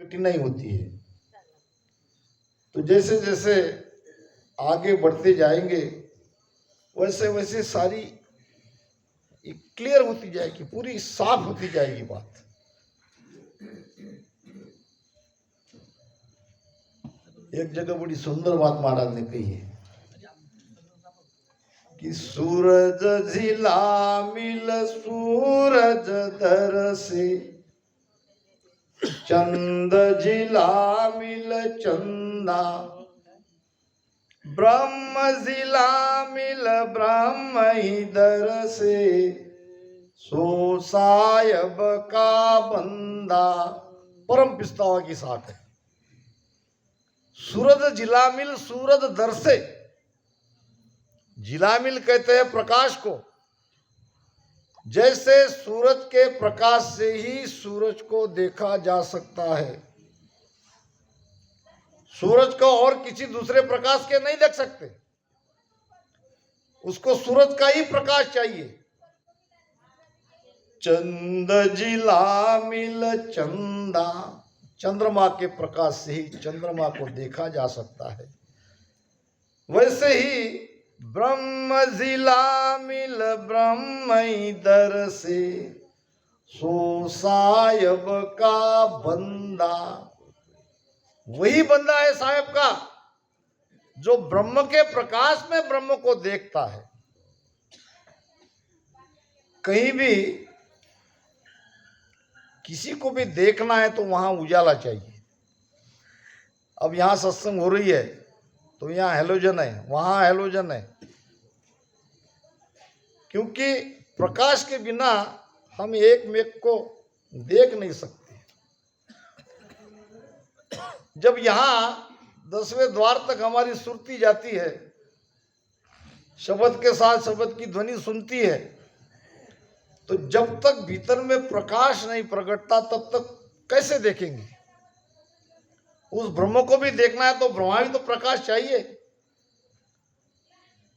कठिनाई होती है। तो जैसे जैसे आगे बढ़ते जाएंगे वैसे वैसे सारी क्लियर होती जाएगी, पूरी साफ होती जाएगी बात। एक जगह बड़ी सुंदर बात महाराज ने कही है कि सूरज झिला मिल सूरज दर से, चंद झिला मिल चंदा, ब्रह्म झिला मिल ब्रह्म ही दर से, सो सायब का बंदा। परम पिस्तावा की साथ है। सूरज जिलामिल सूरज दर से, जिलामिल कहते हैं प्रकाश को। जैसे सूरज के प्रकाश से ही सूरज को देखा जा सकता है, सूरज को और किसी दूसरे प्रकाश के नहीं देख सकते, उसको सूरज का ही प्रकाश चाहिए। चंद जिला मिल चंदा, चंद्रमा के प्रकाश से ही चंद्रमा को देखा जा सकता है। वैसे ही ब्रह्म जिला मिल ब्रह्म दर से, सो सायब का बंदा। वही बंदा है साहब का जो ब्रह्म के प्रकाश में ब्रह्म को देखता है। कहीं भी किसी को भी देखना है तो वहां उजाला चाहिए। अब यहां सत्संग हो रही है तो यहाँ हेलोजन है, वहां हेलोजन है, क्योंकि प्रकाश के बिना हम एक मेक को देख नहीं सकते। जब यहां 10वें द्वार तक हमारी सुरती जाती है, शब्द के साथ शब्द की ध्वनि सुनती है, तो जब तक भीतर में प्रकाश नहीं प्रकटता तब तक कैसे देखेंगे? उस ब्रह्म को भी देखना है तो ब्रह्मा भी तो प्रकाश चाहिए।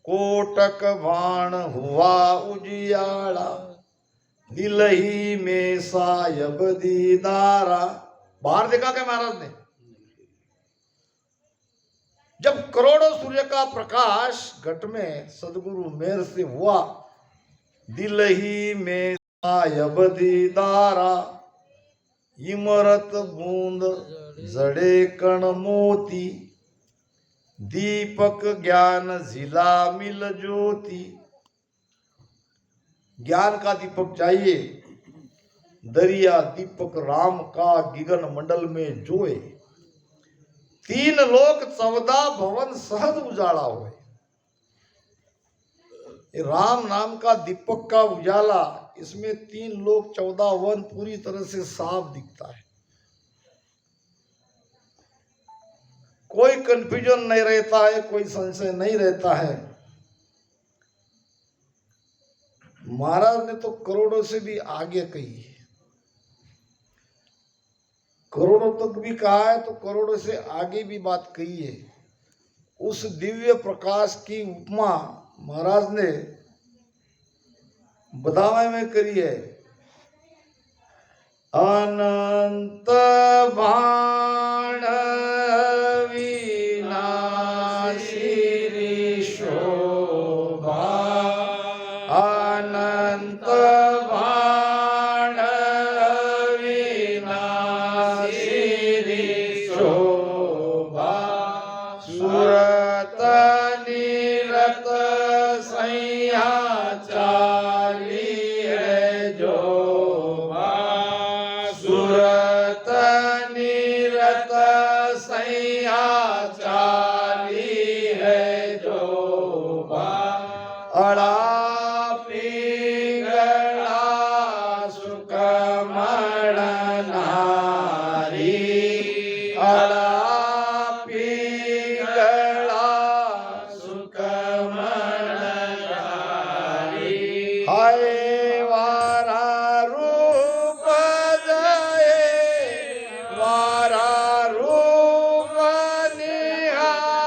कोटक बाण हुआ उजियाला, दिलही में सायब दीदारा। बाहर देखा क्या महाराज ने? जब करोड़ों सूर्य का प्रकाश घट में सदगुरु मेहर से हुआ, दिलही में सायब दीदारा, इमरत बूंद जड़े कण मोती, दीपक ज्ञान झिला मिल ज्योति। ज्ञान का दीपक चाहिए, दरिया दीपक राम का गिगन मंडल में जोए, 3 लोक 14 भवन सहज उजाला हुए। राम नाम का दीपक का उजाला, इसमें 3 लोक 14 वन पूरी तरह से साफ दिखता है। कोई कंफ्यूजन नहीं रहता है, कोई संशय नहीं रहता है। महाराज ने तो करोड़ों से भी आगे कही है, करोड़ों तक भी कहा है तो करोड़ों से आगे भी बात कही है। उस दिव्य प्रकाश की उपमा महाराज ने बदावे में करी है। अनंत बाण विनाशी शोभा, अनंत बाण विनाशी शोभा, सुरत निरत सैया चाली है जोभा, सुरत निरत सैया चाली है जोभा, अड़ा पिंगला सुकमण नारी, अड़ा पिंगला सुकमण नारी, हाय वारा रूप जये, वारा रूप निहारत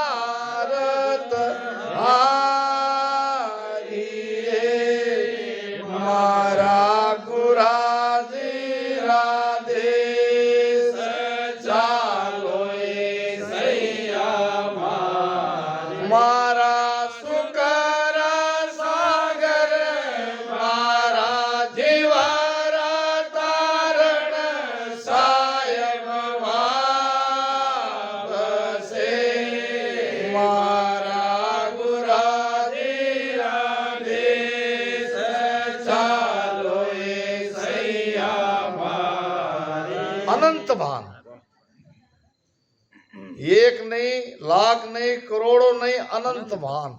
हारी, मारा गुराजी राधे सचा एक नहीं, लाख नहीं, करोड़ों नहीं, अनंत मान।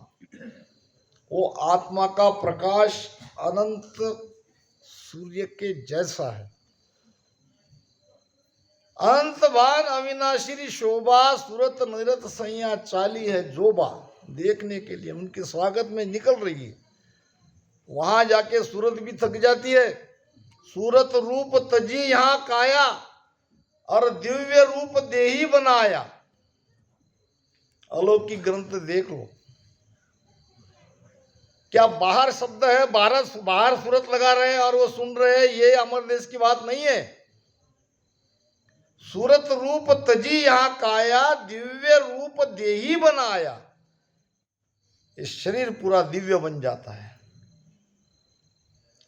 वो आत्मा का प्रकाश अनंत सूर्य के जैसा है। अनंतवान अविनाशी शोभा सूरत निरत सैया चाली है जोबा। देखने के लिए उनके स्वागत में निकल रही है। वहां जाके सूरत भी थक जाती है। सूरत रूप तजी यहाँ काया और दिव्य रूप देही बनाया। अलौकिक ग्रंथ देख लो। क्या बाहर शब्द है, बाहर सूरत लगा रहे हैं और वो सुन रहे हैं, ये अमर देश की बात नहीं है। सूरत रूप तजी यहाँ काया दिव्य रूप देही बनाया। इस शरीर पूरा दिव्य बन जाता है।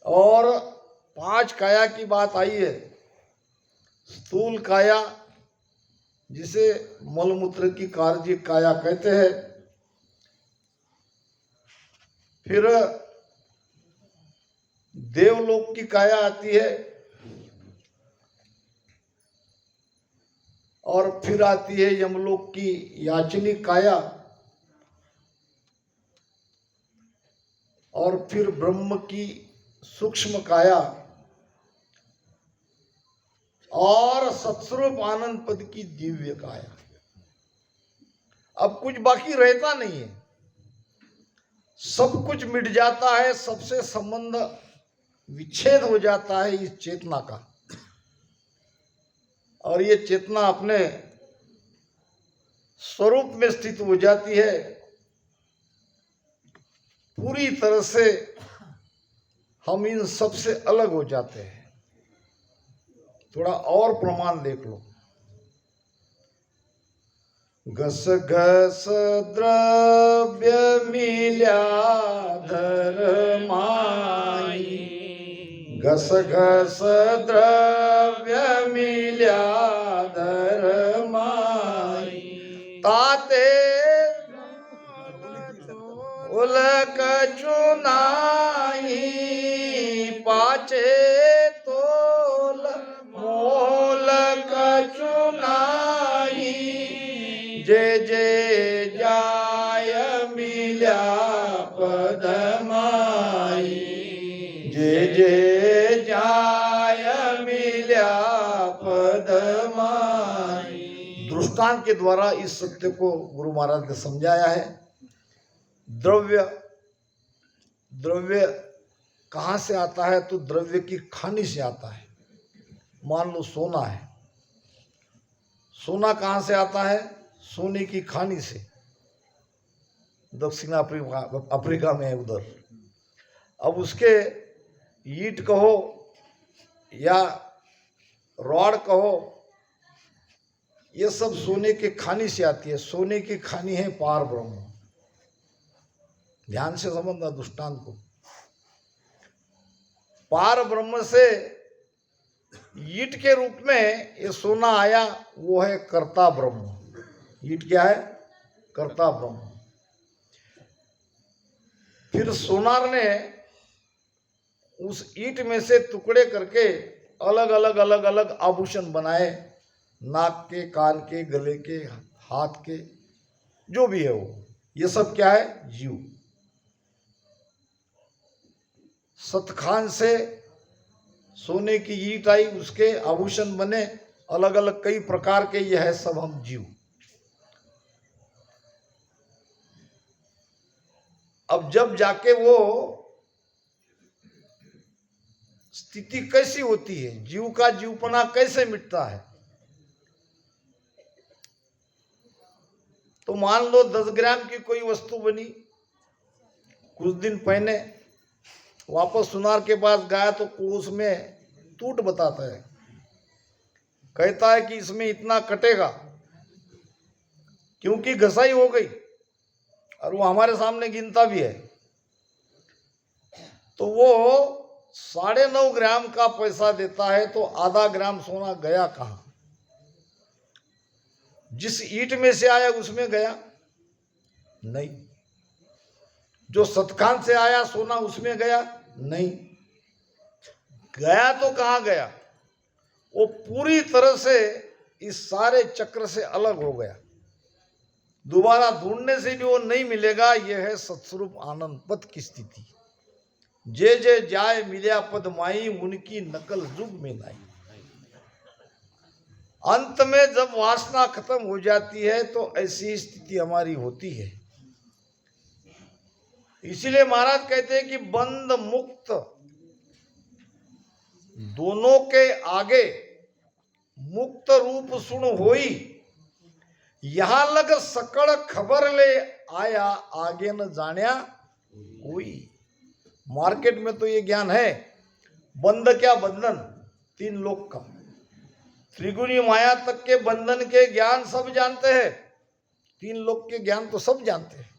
और 5 काया की बात आई है। स्थूल काया जिसे मलमूत्र की कार्य काया कहते हैं। फिर देवलोक की काया आती है और फिर आती है यमलोक की याचनिक काया और फिर ब्रह्म की सूक्ष्म काया और सत्स्वरूप आनंद पद की दिव्य काया। अब कुछ बाकी रहता नहीं है, सब कुछ मिट जाता है, सबसे संबंध विच्छेद हो जाता है इस चेतना का। और ये चेतना अपने स्वरूप में स्थित हो जाती है। पूरी तरह से हम इन सबसे अलग हो जाते हैं। थोड़ा और प्रमाण देख लो। घस घस द्रव्य मिल्या धर्माई। घस घस द्रव्य मिल्या धर्माई। ताते उलक चुनाई। पाचे तोल मोलक चुनाई। जे जे जाय मिल्या पदमाई। जे जे जाय मिल्या पदमाई। दृष्टांत के द्वारा इस सत्य को गुरु महाराज ने समझाया है। द्रव्य कहाँ से आता है? तो द्रव्य की खानी से आता है। मान लो सोना है, सोना कहाँ से आता है? सोने की खानी से। दक्षिण अफ्रीका में है उधर। अब उसके ईंट कहो या रॉड कहो, ये सब सोने के खानी से आती है। सोने की खानी है पार ब्रह्म। ध्यान से समझना दृष्टांत को। पार ब्रह्म से ईंट के रूप में ये सोना आया, वो है कर्ता ब्रह्म। ईंट क्या है? कर्ता ब्रह्म। फिर सोनार ने उस ईंट में से टुकड़े करके अलग अलग आभूषण बनाए। नाक के, कान के, गले के, हाथ के, जो भी है वो। ये सब क्या है? जीव। सतखान से सोने की ईंट आई, उसके आभूषण बने अलग अलग कई प्रकार के। यह है सब हम जीव। अब जब जाके वो स्थिति कैसी होती है, जीव का जीवपना कैसे मिटता है? तो मान लो 10 ग्राम की कोई वस्तु बनी, कुछ दिन पहले वापस सुनार के पास गया तो उसमें टूट बताता है। कहता है कि इसमें इतना कटेगा, क्योंकि घसाई हो गई। और वो हमारे सामने गिनता भी है। तो वो 9.5 ग्राम का पैसा देता है, तो आधा ग्राम सोना गया कहाँ? जिस ईंट में से आया उसमें गया नहीं। जो सतखान से आया सोना उसमें गया नहीं। गया तो कहाँ गया? वो पूरी तरह से इस सारे चक्र से अलग हो गया, दोबारा ढूंढने से भी वो नहीं मिलेगा। यह है सत्स्वरूप आनंद पद की स्थिति। जे जे जाय मिल्या पद माई, उनकी नकल जुग में नहीं। अंत में जब वासना खत्म हो जाती है तो ऐसी स्थिति हमारी होती है। इसीलिए महाराज कहते हैं कि बंध मुक्त दोनों के आगे मुक्त रूप सुन होई, यहां लग सकड़ खबर ले आया, आगे न जान्या कोई। मार्केट में तो ये ज्ञान है। बंध क्या? बंधन तीन लोक का, त्रिगुणी माया तक के बंधन के ज्ञान सब जानते हैं। तीन लोक के ज्ञान तो सब जानते हैं।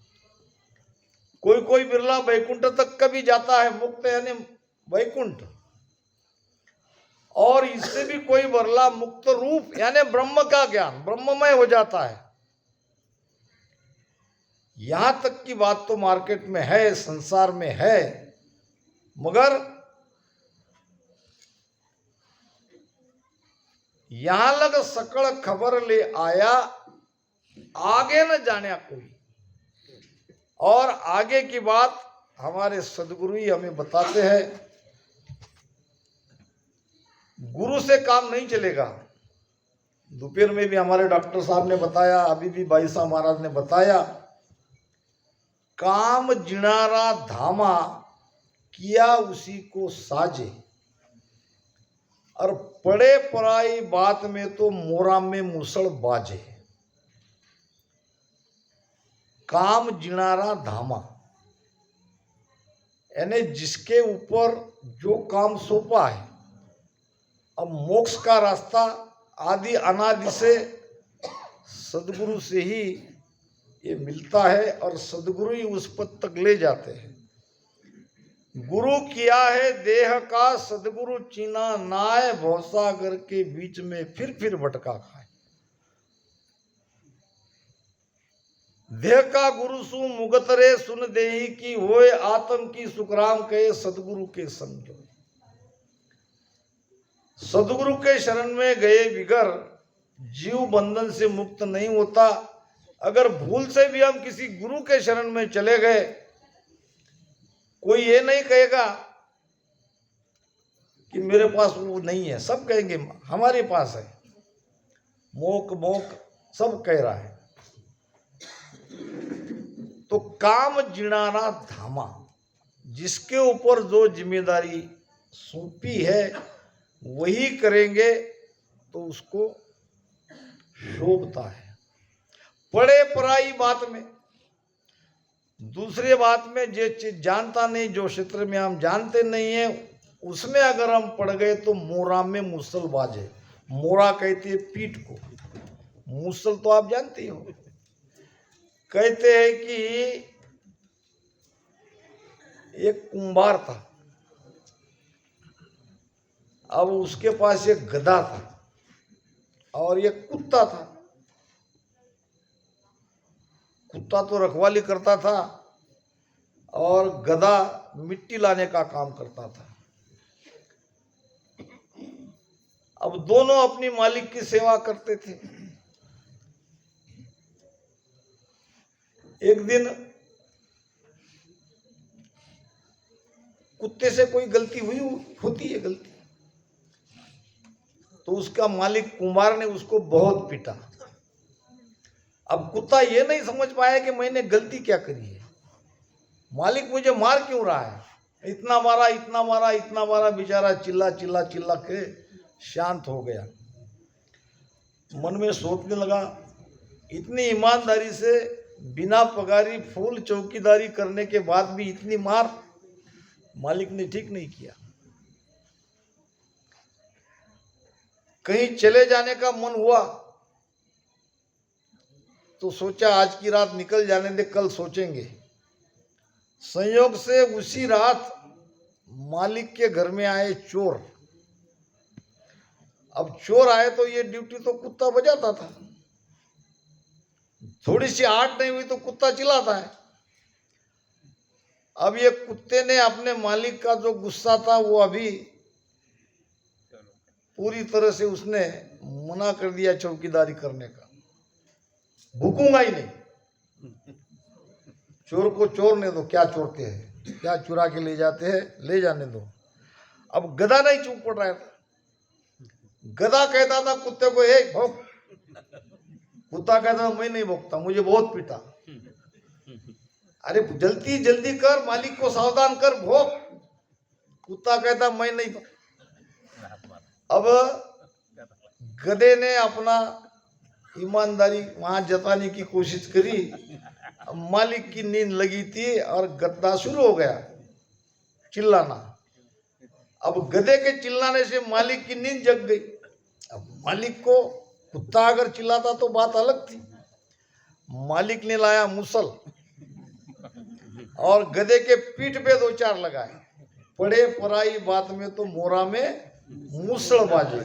कोई कोई बिरला वैकुंठ तक कभी जाता है, मुक्त यानी वैकुंठ। और इससे भी कोई बिरला मुक्त रूप यानी ब्रह्म का ज्ञान, ब्रह्ममय हो जाता है। यहां तक की बात तो मार्केट में है, संसार में है, मगर यहां लग सकड़ खबर ले आया, आगे न जाने कोई। और आगे की बात हमारे सदगुरु ही हमें बताते हैं। गुरु से काम नहीं चलेगा। दोपहर में भी हमारे डॉक्टर साहब ने बताया, अभी भी भाई साहब महाराज ने बताया, काम जिनारा धामा, किया उसी को साजे। और पड़े पराई बात में तो मोरा में मुसड़ बाजे। काम जिनारा धामा यानी जिसके ऊपर जो काम सौंपा है। अब मोक्ष का रास्ता आदि अनादि से सदगुरु से ही ये मिलता है और सदगुरु ही उस पद तक ले जाते हैं। गुरु किया है देह का, सदगुरु चीना नाय, भवसागर के बीच में फिर भटका खाए। देह का गुरु सु मुगत रे, सुन देही की होए, आत्म की सुखराम कहे, सदगुरु के समझो। सदगुरु के शरण में गए बिगर जीव बंधन से मुक्त नहीं होता। अगर भूल से भी हम किसी गुरु के शरण में चले गए, कोई ये नहीं कहेगा कि मेरे पास वो नहीं है, सब कहेंगे हमारे पास है। मोक मोक सब कह रहा है। तो काम जिनाना धामा, जिसके ऊपर जो जिम्मेदारी सौंपी है वही करेंगे तो उसको शोभता है। पड़े पराई बात में, दूसरे बात में जो चीज जानता नहीं, जो क्षेत्र में हम जानते नहीं है, उसमें अगर हम पड़ गए तो मोरा में मुसल बाजे। मोरा कहते हैं पीठ को, मुसल तो आप जानते हो। कहते हैं कि एक कुंभार था, अब उसके पास एक गधा था और एक कुत्ता था। कुत्ता तो रखवाली करता था और गधा मिट्टी लाने का काम करता था। अब दोनों अपनी मालिक की सेवा करते थे। एक दिन कुत्ते से कोई गलती हुई, होती है गलती, तो उसका मालिक कुंभार ने उसको बहुत पीटा। अब कुत्ता ये नहीं समझ पाया कि मैंने गलती क्या करी है, मालिक मुझे मार क्यों रहा है। इतना मारा इतना मारा इतना मारा, बेचारा चिल्ला चिल्ला चिल्ला के शांत हो गया। मन में सोचने लगा, इतनी ईमानदारी से बिना पगारी फूल चौकीदारी करने के बाद भी इतनी मार, मालिक ने ठीक नहीं किया। कहीं चले जाने का मन हुआ तो सोचा आज की रात निकल जाने दे, कल सोचेंगे। संयोग से उसी रात मालिक के घर में आए चोर। अब चोर आए तो ये ड्यूटी तो कुत्ता बजाता था, थोड़ी सी आट नहीं हुई तो कुत्ता चिल्लाता है। अब ये कुत्ते ने अपने मालिक का जो गुस्सा था वो अभी पूरी तरह से उसने मना कर दिया चौकीदारी करने का, भूकूंगा ही नहीं। चोर को चोर ने दो, क्या चोरते हैं, क्या चुरा के ले जाते हैं, ले जाने दो। अब गधा नहीं चुप पड़ रहा था। गधा कहता था कुत्ते को, एक भौंक। कुत्ता कहता मैं नहीं भौंकता, मुझे बहुत पीटा। अरे जल्दी जल्दी कर, मालिक को सावधान कर, भौंक। कुत्ता कहता मैं नहीं। अब गधे ने अपना ईमानदारी वहां जताने की कोशिश करी। मालिक की नींद लगी थी और गद्दा शुरू हो गया चिल्लाना। अब गधे के चिल्लाने से मालिक की नींद जग गई। अब मालिक को, कुत्ता अगर चिल्लाता तो बात अलग थी। मालिक ने लाया मुसल और गधे के पीठ पे 2-4 लगाए। पड़े पराई बात में तो मोरा में मुसल बाजे।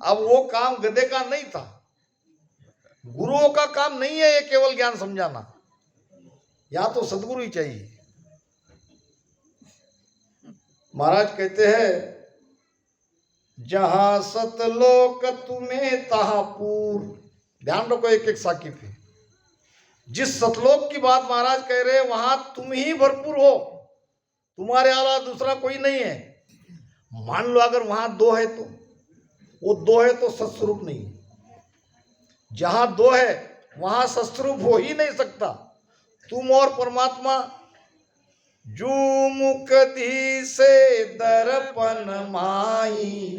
अब वो काम गधे का नहीं था। गुरुओं का काम नहीं है ये केवल ज्ञान समझाना, या तो सदगुरु ही चाहिए। महाराज कहते हैं, जहां सतलोक तुम्हें तहा पूर। ध्यान रखो एक एक साकी पे। जिस सतलोक की बात महाराज कह रहे हैं वहां तुम ही भरपूर हो, तुम्हारे अलावा दूसरा कोई नहीं है। मान लो अगर वहां 2 है तो वो 2 है तो सत्स्वरूप नहीं है। जहां 2 है वहां सत्स्वरूप हो ही नहीं सकता। तुम और परमात्मा जू मुख धी से दर्पण माही,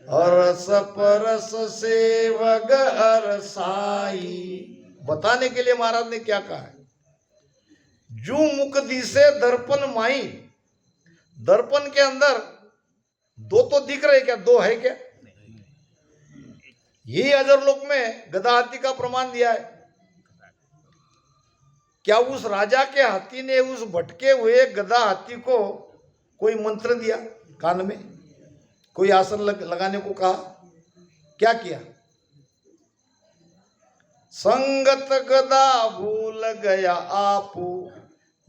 हरस परस सेवग अरसाई। बताने के लिए महाराज ने क्या कहा है, जू मुख दी से दर्पण माही। दर्पण के अंदर 2 तो दिख रहे, क्या 2 है क्या? यही अजरलोक में गधा हाथी का प्रमाण दिया है। क्या उस राजा के हाथी ने उस भटके हुए गधा हाथी को कोई मंत्र दिया, कान में कोई आसन लगाने को कहा? क्या किया? संगत गदा भूल गया आपू,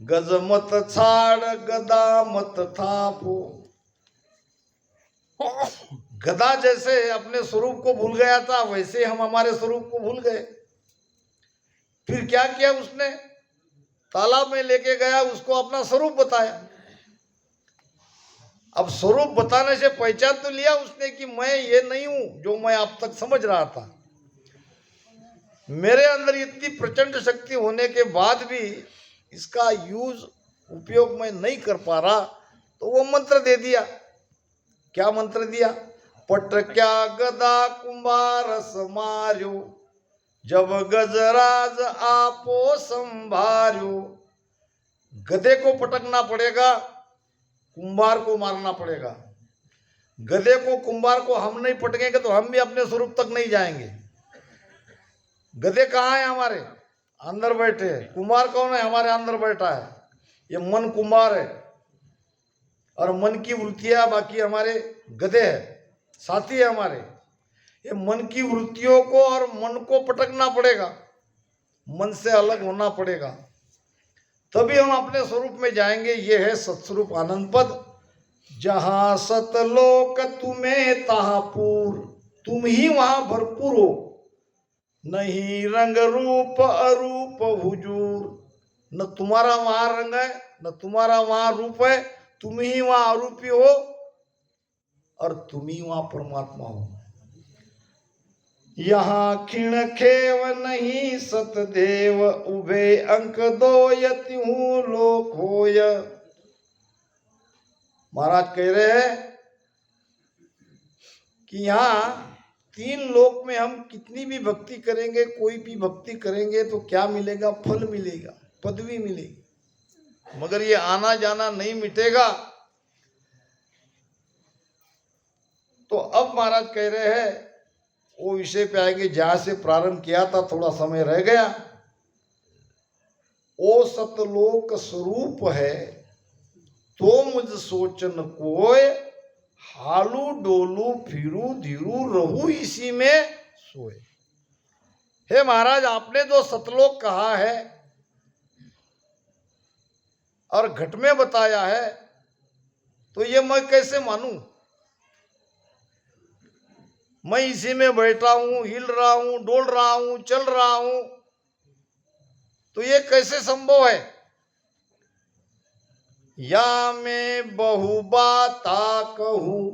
गज मत छाड़ गदा मत थापू। गधा जैसे अपने स्वरूप को भूल गया था, वैसे हम हमारे स्वरूप को भूल गए। फिर क्या किया उसने? तालाब में लेके गया, उसको अपना स्वरूप बताया। अब स्वरूप बताने से पहचान तो लिया उसने कि मैं ये नहीं हूं जो मैं अब तक समझ रहा था। मेरे अंदर इतनी प्रचंड शक्ति होने के बाद भी इसका उपयोग मैं नहीं कर पा रहा, तो वो मंत्र दे दिया। क्या मंत्र दिया? पट क्या गदा कुंभारस मार्यो, जब गजराज आपो संभार्यो। गधे को पटकना पड़ेगा, कुंभार को मारना पड़ेगा। गधे को, कुंभार को हम नहीं पटकेंगे तो हम भी अपने स्वरूप तक नहीं जाएंगे। गधे कहाँ है? हमारे अंदर बैठे हैं। कुंभार कौन है? हमारे अंदर बैठा है। ये मन कुंभार है और मन की वृत्तियां बाकी हमारे गधे हैं, साथी है हमारे। ये मन की वृत्तियों को और मन को पटकना पड़ेगा, मन से अलग होना पड़ेगा, तभी हम अपने स्वरूप में जाएंगे। ये है सत्स्वरूप आनंद पद। जहां सतलोक तुम्हें तहां पूर, तुम ही वहां भरपूर हो। नहीं रंग रूप अरूप हुजूर, न तुम्हारा वहां रंग है न तुम्हारा वहां रूप है, तुम ही वहां आरूपी हो और तुम ही वहां परमात्मा हो। यहाँ खिण खेव नहीं सतदेव, उभे अंक दो यति हूं लोक होय। महाराज कह रहे हैं कि यहाँ 3 लोक में हम कितनी भी भक्ति करेंगे, कोई भी भक्ति करेंगे तो क्या मिलेगा? फल मिलेगा, पदवी मिलेगी, मगर ये आना जाना नहीं मिटेगा। तो अब महाराज कह रहे हैं वो विषय पे आएंगे जहां से प्रारंभ किया था, थोड़ा समय रह गया। ओ सतलोक स्वरूप है तो मुझ सोचन कोय, हालू डोलू फिरू धीरू रहू इसी में सोए। हे महाराज, आपने जो सतलोक कहा है और घट में बताया है, तो ये मैं कैसे मानूं? मैं इसी में बैठा हूं, हिल रहा हूं, डोल रहा हूं, चल रहा हूं, तो ये कैसे संभव है? या मैं बहु बाता कहूं,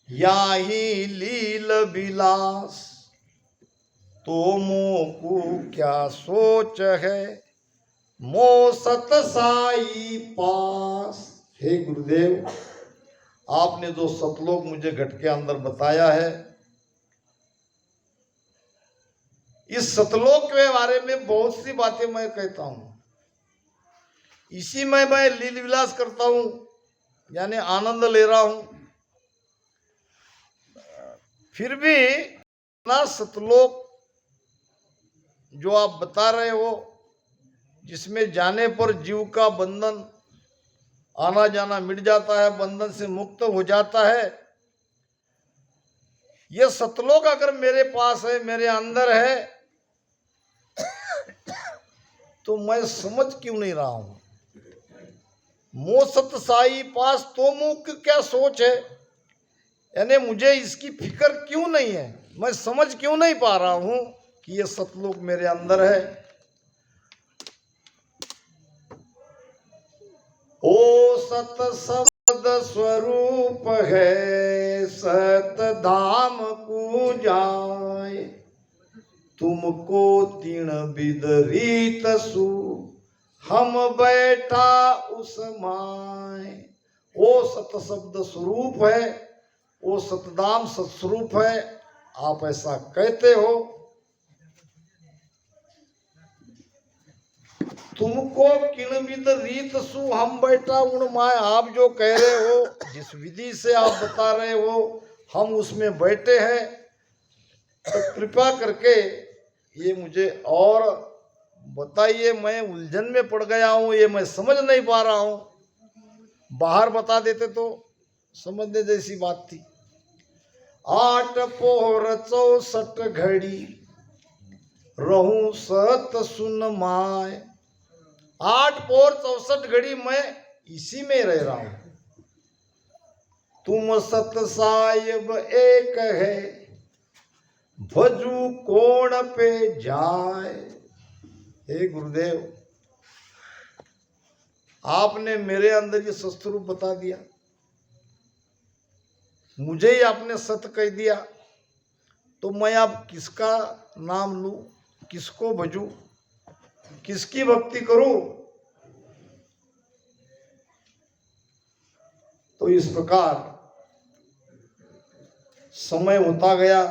या ही लील विलास, तो मोकू क्या सोच है, मो सत साई पास। हे गुरुदेव, आपने जो सतलोक मुझे घट के अंदर बताया है, इस सतलोक के बारे में बहुत सी बातें मैं कहता हूं, इसी में मैं लील विलास करता हूं, यानी आनंद ले रहा हूं। फिर भी ना सतलोक जो आप बता रहे हो, जिसमें जाने पर जीव का बंधन आना जाना मिट जाता है, बंधन से मुक्त हो जाता है, यह सतलोक अगर मेरे पास है, मेरे अंदर है, तो मैं समझ क्यों नहीं रहा हूं? मो सत साई पास, तो मुख क्या सोच है, यानी मुझे इसकी फिक्र क्यों नहीं है, मैं समझ क्यों नहीं पा रहा हूं कि यह सतलोक मेरे अंदर है। ओ सत शब्द स्वरूप है, सत धाम को जाए, तुमको तीन विद रीत सु, हम बैठा उस माय। वो सत शब्द स्वरूप है, वो सतधाम सत्स्वरूप है, आप ऐसा कहते हो। तुमको किन विद रीत सु, हम बैठा उन माय, आप जो कह रहे हो, जिस विधि से आप बता रहे हो, हम उसमें बैठे हैं, तो कृपा करके ये मुझे और बताइए, मैं उलझन में पड़ गया हूं, ये मैं समझ नहीं पा रहा हूं। बाहर बता देते तो समझने जैसी बात थी। 8 पोर 64 घड़ी रहूं सत सुन माय, 8 पोर 64 घड़ी मैं इसी में रह रहा हूं। तुम सत साहिब एक है, भजू कोण पे जाए। हे गुरुदेव, आपने मेरे अंदर ये सत्स्वरूप बता दिया, मुझे ही आपने सत्य कह दिया, तो मैं अब किसका नाम लूं, किसको भजूं, किसकी भक्ति करूं? तो इस प्रकार समय होता गया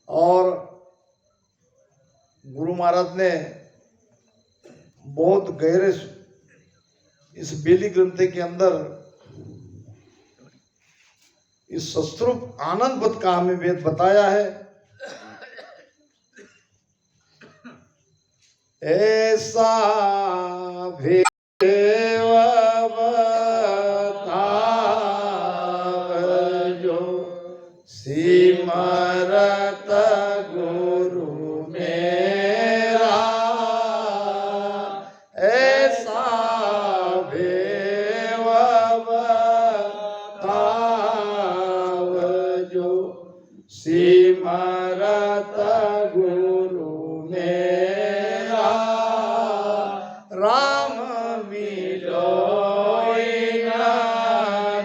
और गुरु महाराज ने बहुत गहरे इस बेली ग्रंथ के अंदर इस सत्स्वरूप आनंद पद का हमें वेद बताया है। ऐसा भेद जो सिमरत गुरु मेरा, ऐसा भेव जो सिमरत गुरु मेरा, राम मिलोई न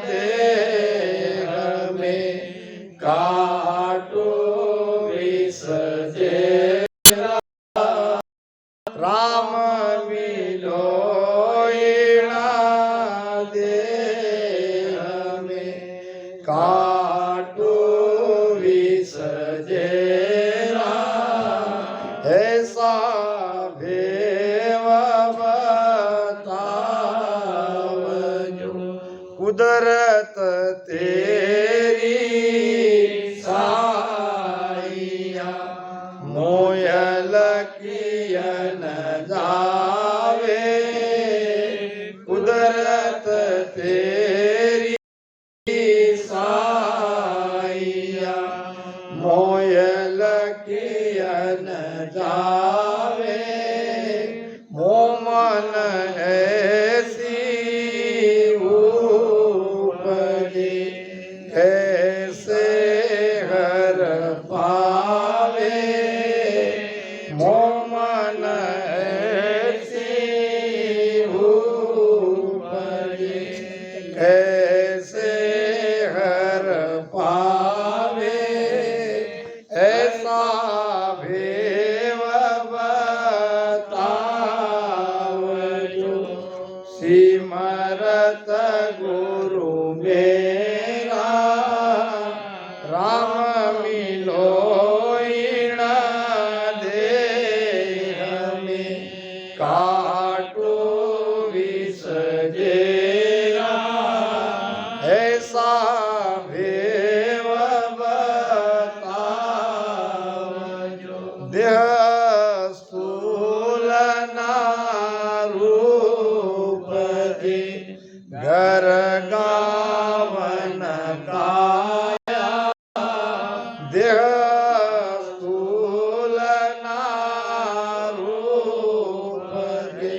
देह में, काटो विष जेरा, राम मिलोई न देह में, काटो विष जेरा, ऐसा भेव बताव जो कुदरत तेरी साइया, मोयल कियन जावे, कुदरत तेरी साइया, मोयल कियन जावे, मोमन ऐसी उपजे, राम मिलो इन देह में काटो विसजेरा ऐसा भेव बतावजो देह स्थूल ना रूप दे घर गावन काया देह स्थूल ना रूप दे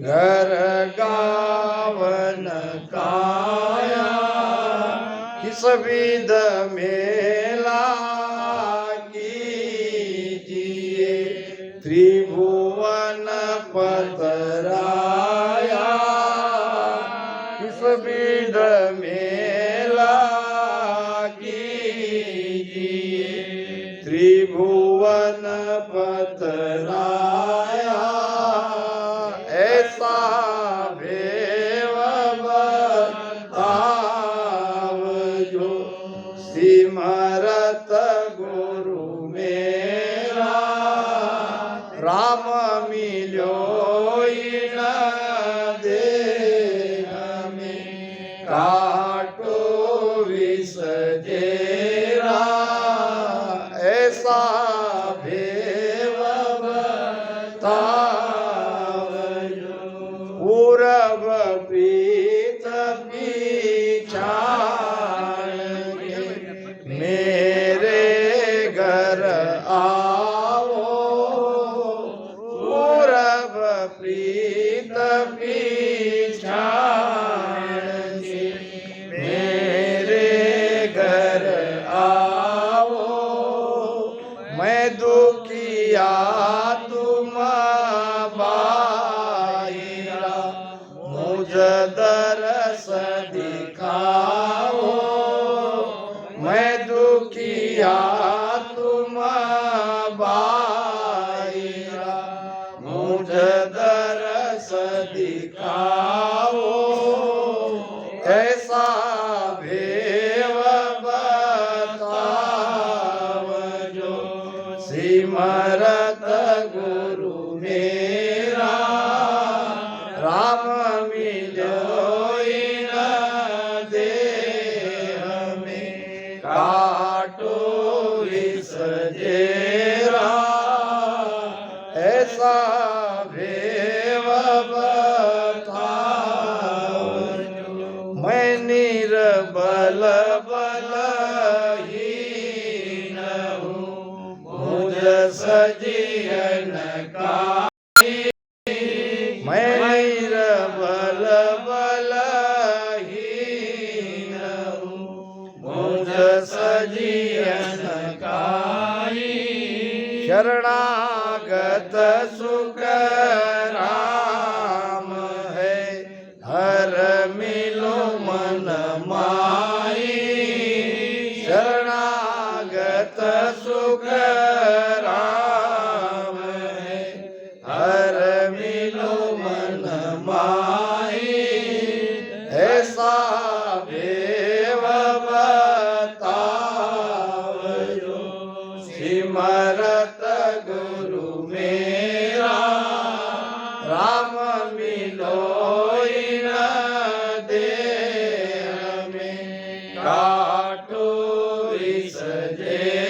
घर गावन काया किस विध मेला कीजिए त्रिभुवन पतराया किस विध मेला कीजिए त्रिभुवन पतराया ऐसा भेव बतावजो सिमरत गुरु मेरा राम मिलो इन देह में काटो विसजेरा ऐसा भेव बतावजो पूरब प्रीत पीछाड़ के मेरे घर आओ पूरब प्रीत पीछाड़ के मेरे घर आओ मैं दुखिया तुम बाहिरा मुझ दरस दिखाओ मैं दुखिया तुम बाहिरा मुझ दरस दिखाओ ऐसा भेव बतावजो सिमरत गुरु मेरा राम मिलो इन देह में काटो विसजेरा ऐसा भेव बतावजो मैं निर्बल बलहीन हूँ मुझ सजियन का मैं निर्बल बलहीन हूँ मुझ सजियन काई शरणागत सुख राम है हर मिलो मन माई शरणागत सुख राम है हर मिलो मन माई ऐसा भेव बतावजो सिमरत गुरु मेरा राम मिलो इन देह में काटो विसजेरा